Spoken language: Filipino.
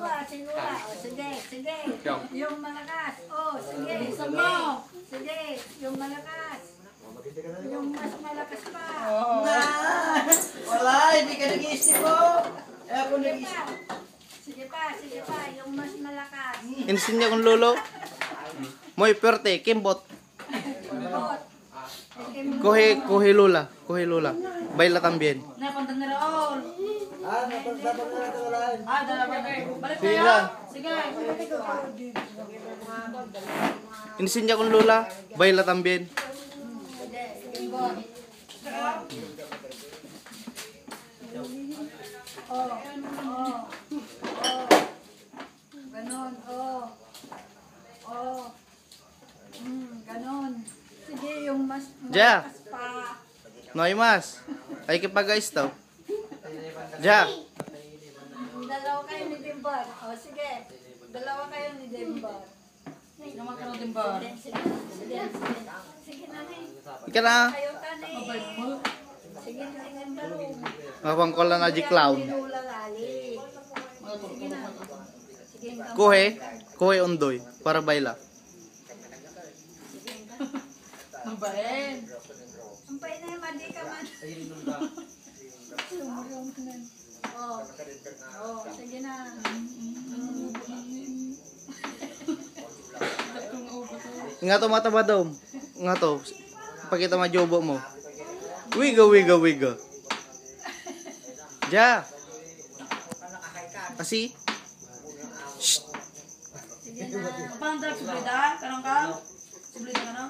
Sinula. O, sige, sige. Ikaw. Yung malakas. O, sige. Sama. Sige, yung malakas. Yung mas malakas pa. Wala, hindi ka nag-iisip mo. Eh ako Sige nag-iisip. pa. Sige pa. Yung mas malakas. Insinya kong lolo. Muy fuerte, kimbot. Bot. Coge lula. Coge lula. Baila también. Napunta na Raul. Dapat na natin walain. Dalawa na. Balik Sige tayo. lang. Sige. Insinya kong lula. Baila también. Sige, bot. Oh. Ganon, ganon. Sige, yung mas Ja. malakas pa. No hay más. Hay que pagar esto. Ya. Dalawa kayo ni Dimbar. O, sige. Dalawa kayo ni Dimbar. Naman ka ng timbar. Sige na, Ika na. kayo ka na. Sige na, Dimbar. Mapang ko lang na di clown. Sinula lali. Sige na. Sige na. Coge. Coge ondoy. Para baila. Mabain. Sampay na yung madi ka man. Sige na. Nga to mata ba daw? Nga to. Pakita majobo mo. Wiga, wiga, wiga. Ja. Kasi. Sige na. Paano tayo? Sublida? Karang ka? Sublida ka na?